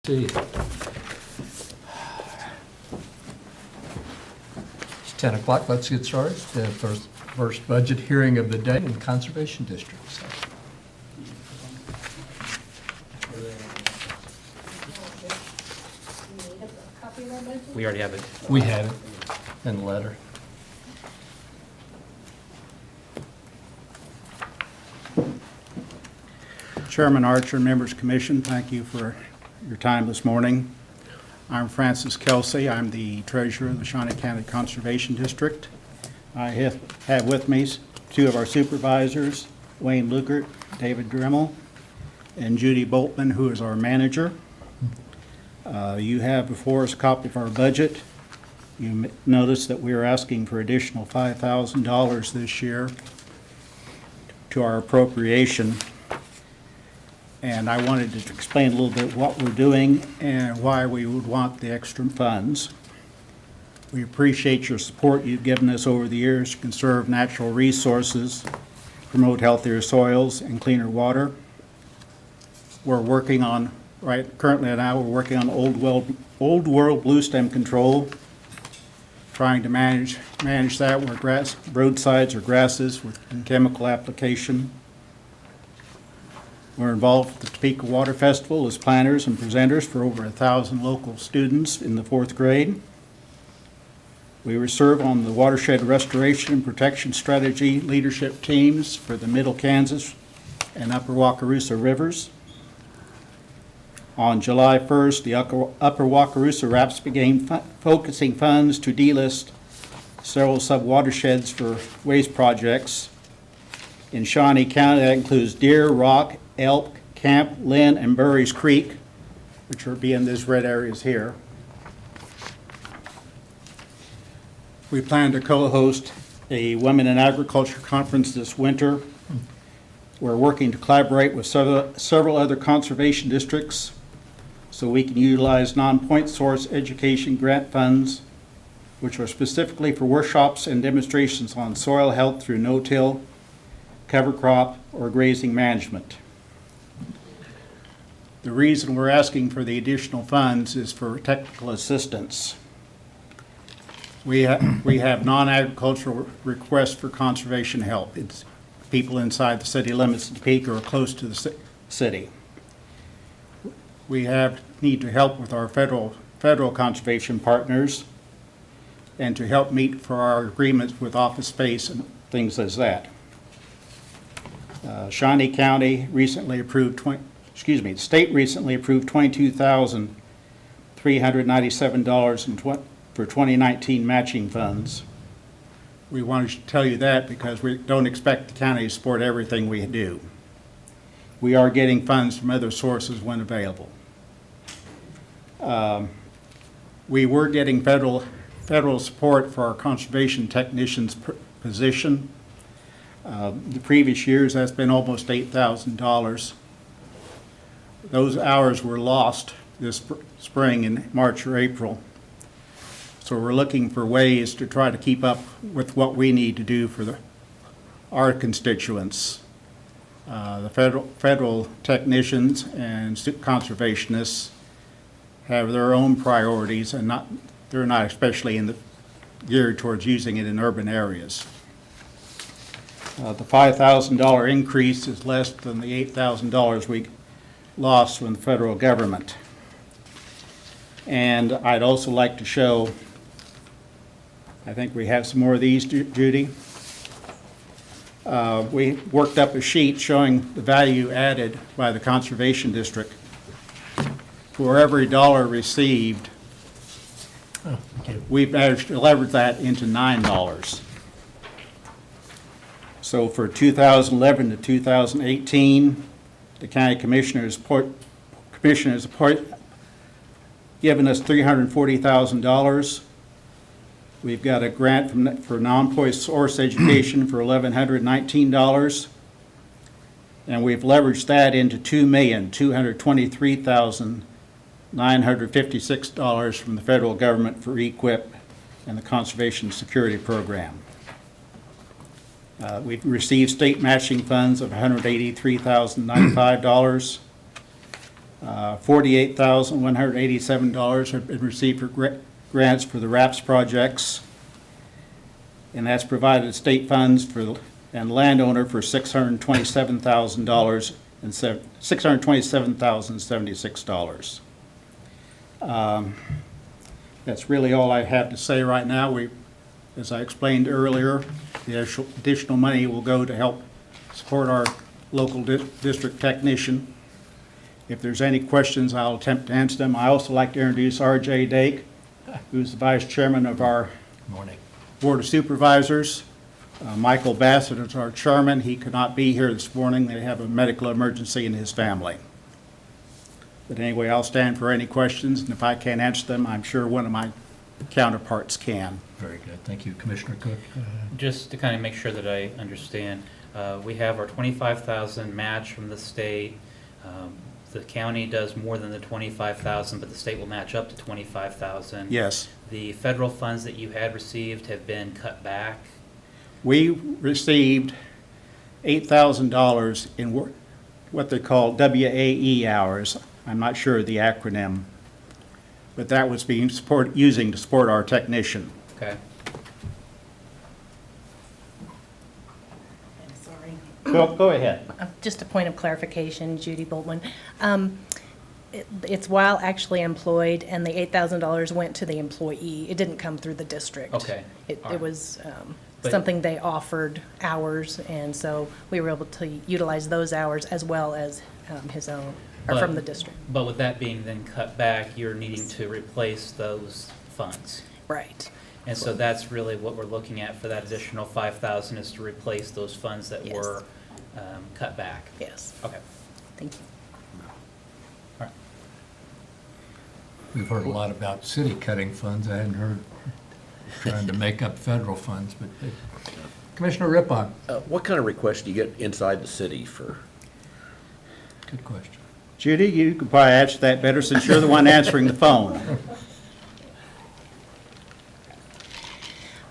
See. It's 10 o'clock. Let's get started. The first budget hearing of the day in Conservation District. So, We already have it. we have it in the letter. Chairman Archer, members commission, thank you for your time this morning. I'm Francis Kelsey. I'm the treasurer of the Shawnee County Conservation District. I have with me two of our supervisors, Wayne Lukert, David Dremel, and Judy Boltman, who is our manager. You have before us a copy of our budget. You notice that we are asking for additional $5,000 this year to our appropriation. And I wanted to explain a little bit what we're doing and why we would want the extra funds. We appreciate your support you've given us over the years to conserve natural resources, promote healthier soils and cleaner water. We're working on, currently now we're working on old world blue stem control, trying to manage that where roadsides or grasses with chemical application. We're involved with the Topeka Water Festival as planners and presenters for over 1,000 local students in the 4th grade. We serve on the Watershed Restoration and Protection Strategy leadership teams for the Middle Kansas and Upper Wakarusa rivers. On July 1st, the Upper Wakarusa RAPS began focusing funds to delist several sub-watersheds for waste projects. In Shawnee County, that includes Deer, Rock, Elk, Camp, Lynn, and Burries Creek, which are in these red areas here. We plan to co-host a Women in Agriculture conference this winter. We're working to collaborate with several other conservation districts so we can utilize non-point source education grant funds, which are specifically for workshops and demonstrations on soil health through no-till, cover crop, or grazing management. The reason we're asking for the additional funds is for technical assistance. We have non-agricultural requests for conservation help. It's people inside the city limits of Topeka or close to the city. We need to help with our federal conservation partners and to help meet for our agreements with office space and things as that. Shawnee County recently approved the state recently approved $22,397 for 2019 matching funds. We wanted to tell you that because we don't expect the county to support everything we do. We are getting funds from other sources when available. We were getting federal support for our conservation technician's position. The previous years, that's been almost $8,000. Those hours were lost this spring in March or April. So we're looking for ways to try to keep up with what we need to do for our constituents. The federal technicians and conservationists have their own priorities, and they're not especially geared towards using it in urban areas. The $5,000 increase is less than the $8,000 we lost from the federal government. And I'd also like to show, I think we have some more of these, Judy. We worked up a sheet showing the value added by the Conservation District. For every dollar received, we've managed to leverage that into $9. So for 2011 to 2018, the county commissioners given us $340,000. We've got a grant for non-point source education for $1,119, and we've leveraged that into $2,223,956 from the federal government for EQIP and the Conservation Security Program. We've received state matching funds of $183,095. $48,187 have been received for grants for the RAPS projects. And that's provided state funds and landowner for $627,000 and $627,076. That's really all I have to say right now. As I explained earlier, the additional money will go to help support our local district technician. If there's any questions, I'll attempt to answer them. I also like to introduce R.J. Dake, who's the vice chairman of our Morning. Board of Supervisors. Michael Bassett is our chairman. He could not be here this morning. They have a medical emergency in his family. But anyway, I'll stand for any questions, and if I can't answer them, I'm sure one of my counterparts can. Very good. Thank you. Commissioner Cook? Just to kind of make sure that I understand, we have our 25,000 match from the state. The county does more than the 25,000, but the state will match up to 25,000. Yes. The federal funds that you had received have been cut back. We received $8,000 in what they call WAE hours. I'm not sure of the acronym, but that was being using to support our technician. Okay. I'm sorry. Go ahead. Just a point of clarification, Judy Boltman. It's while actually employed, and the $8,000 went to the employee. It didn't come through the district. Okay. It All right. was But- something they offered hours, and so we were able to utilize those hours as well as his own, or from the district. But with that being then cut back, you're needing to replace those funds. Right. And so that's really what we're looking at for that additional 5,000 is to replace those funds that Yes. were cut back. Yes. Okay. Thank you. All right. We've heard a lot about city cutting funds. I hadn't heard trying to make up federal funds, but Commissioner Rippon? What kind of requests do you get inside the city for? Good question. Judy, you could probably answer that better since you're the one answering the phone.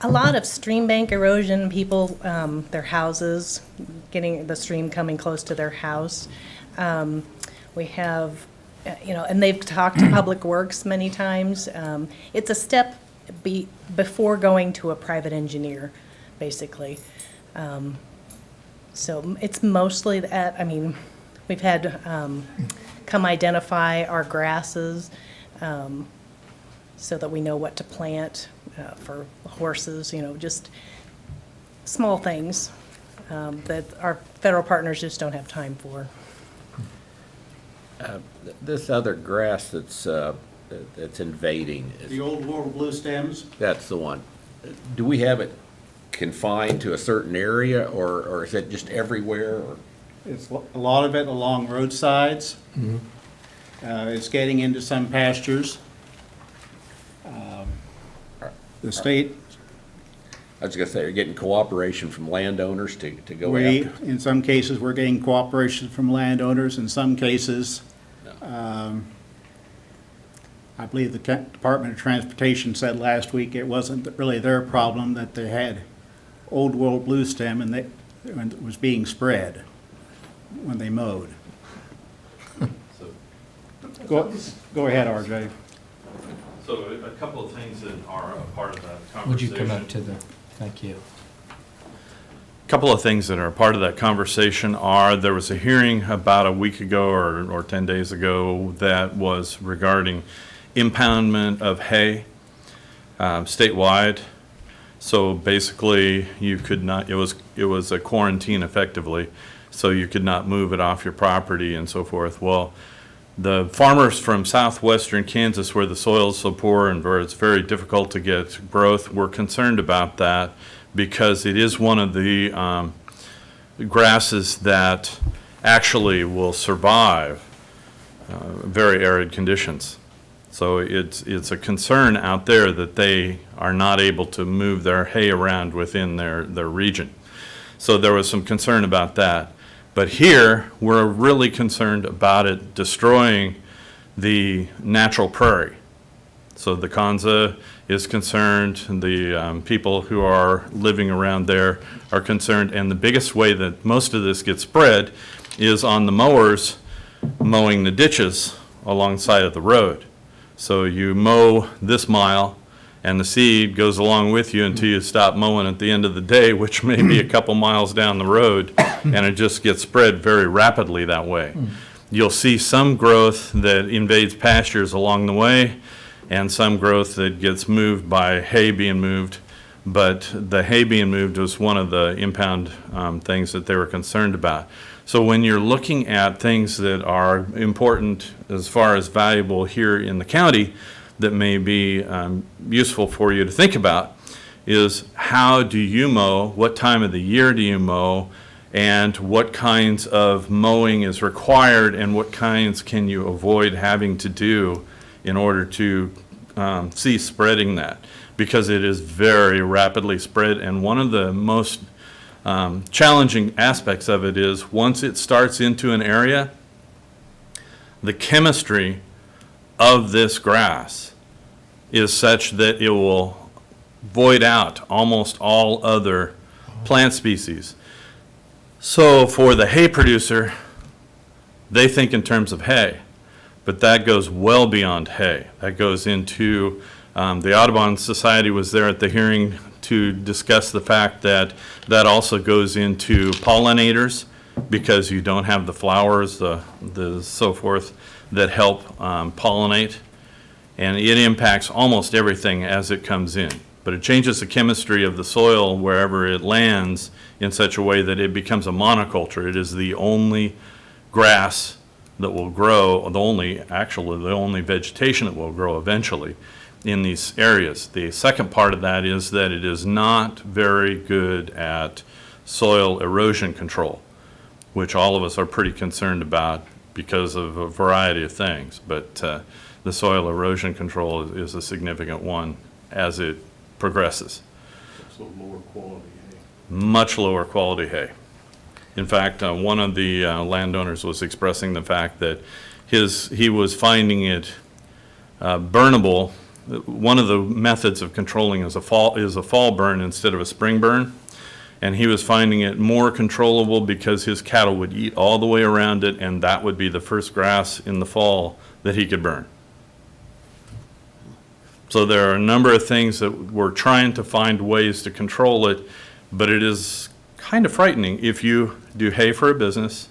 A lot of stream bank erosion, people, their houses, getting the stream coming close to their house. We have, and they've talked to Public Works many times. It's a step before going to a private engineer, basically. So it's mostly that. I mean, we've had come identify our grasses so that we know what to plant for horses, just small things that our federal partners just don't have time for. This other grass that's invading, The old world blue stems? that's the one. Do we have it confined to a certain area, or is it just everywhere? Or? It's a lot of it along roadsides. It's getting into some pastures. The state, I was gonna say, you're getting cooperation from landowners to go after. in some cases, we're getting cooperation from landowners. In some cases, I believe the Department of Transportation said last week it wasn't really their problem, that they had old world blue stem and it was being spread when they mowed. Go ahead, RJ. So a couple of things that are a part of that conversation. Would you come up to the, thank you. A couple of things that are a part of that conversation are, there was a hearing about a week ago or 10 days ago that was regarding impoundment of hay statewide. So basically, you could not, it was a quarantine effectively, so you could not move it off your property and so forth. Well, the farmers from southwestern Kansas, where the soil is so poor and where it's very difficult to get growth, were concerned about that because it is one of the grasses that actually will survive very arid conditions. So it's a concern out there that they are not able to move their hay around within their region. So there was some concern about that. But here, we're really concerned about it destroying the natural prairie. So the Kanza is concerned, the people who are living around there are concerned, and the biggest way that most of this gets spread is on the mowers mowing the ditches alongside of the road. So you mow this mile, and the seed goes along with you until you stop mowing at the end of the day, which may be a couple miles down the road, and it just gets spread very rapidly that way. You'll see some growth that invades pastures along the way, and some growth that gets moved by hay being moved. But the hay being moved was one of the impound things that they were concerned about. So when you're looking at things that are important as far as valuable here in the county that may be useful for you to think about is how do you mow, what time of the year do you mow, and what kinds of mowing is required and what kinds can you avoid having to do in order to cease spreading that, because it is very rapidly spread. And one of the most challenging aspects of it is once it starts into an area, the chemistry of this grass is such that it will void out almost all other plant species. So for the hay producer, they think in terms of hay, but that goes well beyond hay. That goes into, the Audubon Society was there at the hearing to discuss the fact that that also goes into pollinators, because you don't have the flowers, the so forth, that help pollinate. And it impacts almost everything as it comes in. But it changes the chemistry of the soil wherever it lands in such a way that it becomes a monoculture. It is the only grass that will grow, the only vegetation that will grow eventually in these areas. The second part of that is that it is not very good at soil erosion control, which all of us are pretty concerned about because of a variety of things. But the soil erosion control is a significant one as it progresses. So lower quality hay. Much lower quality hay. In fact, one of the landowners was expressing the fact that he was finding it burnable. One of the methods of controlling is a fall burn instead of a spring burn. And he was finding it more controllable because his cattle would eat all the way around it, and that would be the first grass in the fall that he could burn. So there are a number of things that we're trying to find ways to control it, but it is kind of frightening if you do hay for a business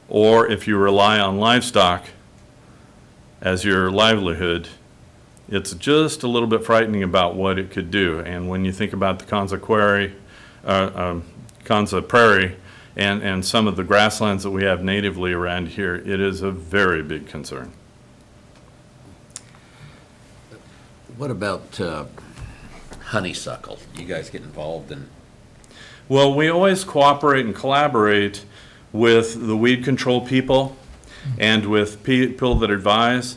or if you rely on livestock as your livelihood. It's just a little bit frightening about what it could do. And when you think about the Konza Prairie and some of the grasslands that we have natively around here, it is a very big concern. What about honeysuckle? You guys get involved in? Well, we always cooperate and collaborate with the weed control people and with people that advise.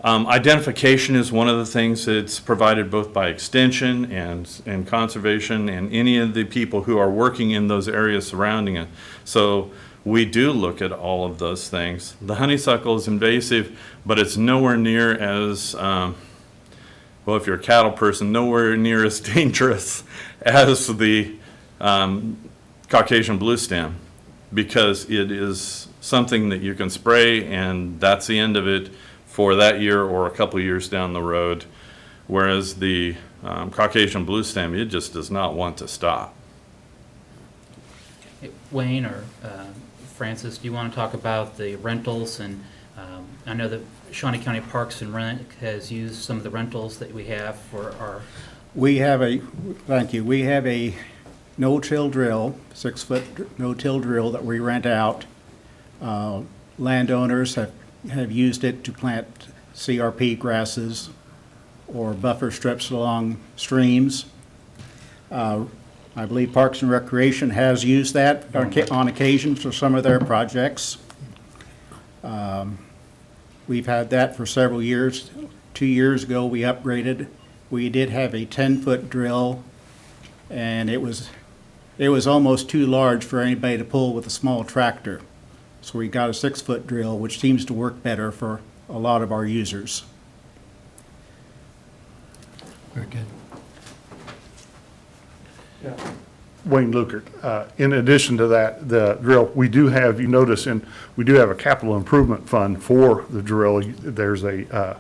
Identification is one of the things that's provided both by Extension and Conservation and any of the people who are working in those areas surrounding it. So we do look at all of those things. The honeysuckle is invasive, but it's nowhere near as, well, if you're a cattle person, nowhere near as dangerous as the Caucasian blue stem, because it is something that you can spray and that's the end of it for that year or a couple of years down the road, whereas the Caucasian blue stem, it just does not want to stop. Wayne or Francis, do you want to talk about the rentals? And I know that Shawnee County Parks and Rec has used some of the rentals that we have for our... Thank you. We have a no-till drill, 6-foot no-till drill that we rent out. Landowners have used it to plant CRP grasses or buffer strips along streams. I believe Parks and Recreation has used that on occasion for some of their projects. We've had that for several years. 2 years ago, we upgraded. We did have a 10-foot drill, and it was almost too large for anybody to pull with a small tractor. So we got a 6-foot drill, which seems to work better for a lot of our users. Very good. Yeah. Wayne Lukert. In addition to that, the drill, we do have, you notice, we do have a capital improvement fund for the drill. There's a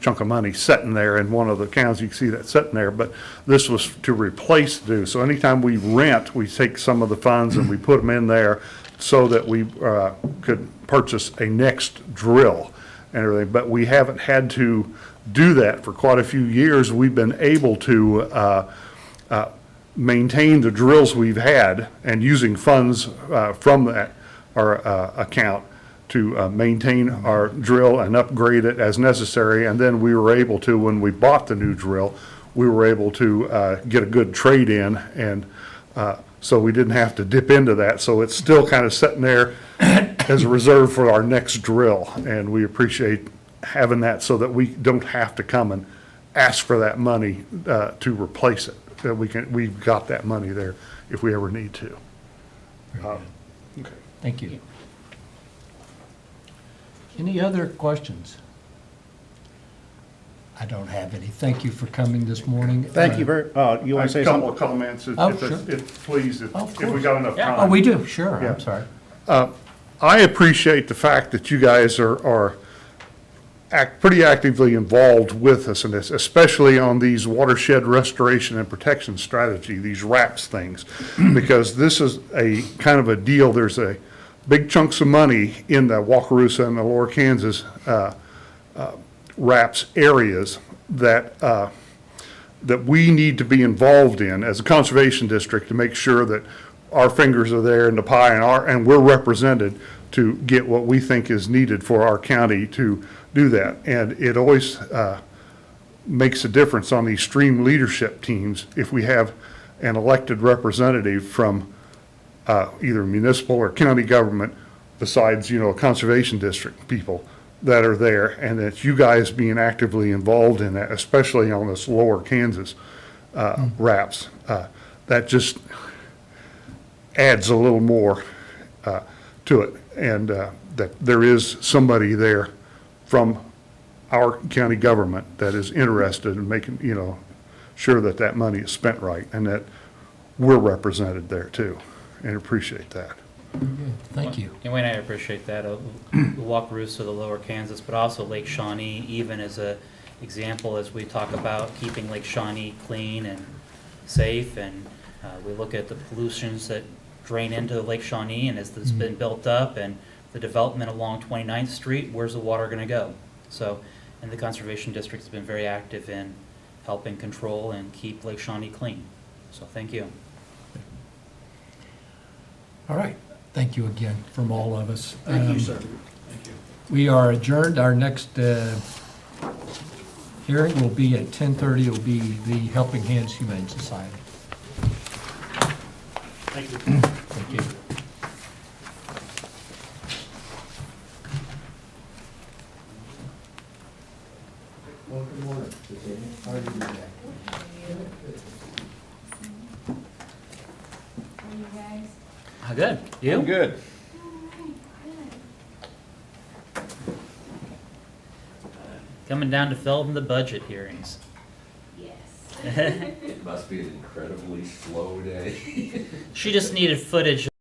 chunk of money sitting there in one of the accounts. You can see that sitting there, but this was to replace due. So anytime we rent, we take some of the funds and we put them in there so that we could purchase a next drill and everything. But we haven't had to do that for quite a few years. We've been able to maintain the drills we've had and using funds from our account to maintain our drill and upgrade it as necessary. And then we were able to, when we bought the new drill, we were able to get a good trade in, and so we didn't have to dip into that. So it's still kind of sitting there as a reserve for our next drill, and we appreciate having that so that we don't have to come and ask for that money to replace it. That we've got that money there if we ever need to. Okay. Thank you. Any other questions? I don't have any. Thank you for coming this morning. Thank you very, you want to say A couple something? of comments, Oh, if sure. please, Of if we course. got enough time. Oh, we do, sure, Yeah. I'm sorry. I appreciate the fact that you guys are pretty actively involved with us in this, especially on these watershed restoration and protection strategy, these RAPS things, because this is a kind of a deal. There's a big chunks of money in the Wakarusa and the Lower Kansas RAPS areas that that we need to be involved in as a conservation district to make sure that our fingers are there in the pie and we're represented to get what we think is needed for our county to do that. And it always makes a difference on these stream leadership teams if we have an elected representative from either municipal or county government besides, a conservation district people that are there, and that you guys being actively involved in that, especially on this Lower Kansas RAPS. That just adds a little more to it, and that there is somebody there from our county government that is interested in making, sure that that money is spent right, and that we're represented there too, and appreciate that. Thank you. And Wayne, I appreciate that. The Wakarusa, the Lower Kansas, but also Lake Shawnee, even as a example, as we talk about keeping Lake Shawnee clean and safe, and we look at the pollutions that drain into Lake Shawnee, and as it's been built up, and the development along 29th Street, where's the water going to go? So, and the Conservation District has been very active in helping control and keep Lake Shawnee clean. So thank you. All right, thank you again from all of us. Thank you, sir. We are adjourned. Our next hearing will be at 10:30. It will be the Helping Hands Humane Society. Thank you. Thank you. Well, good morning. How are you today? Are you guys? Good. You? I'm good. Coming down to film the budget hearings. Yes. It must be an incredibly slow day. She just needed footage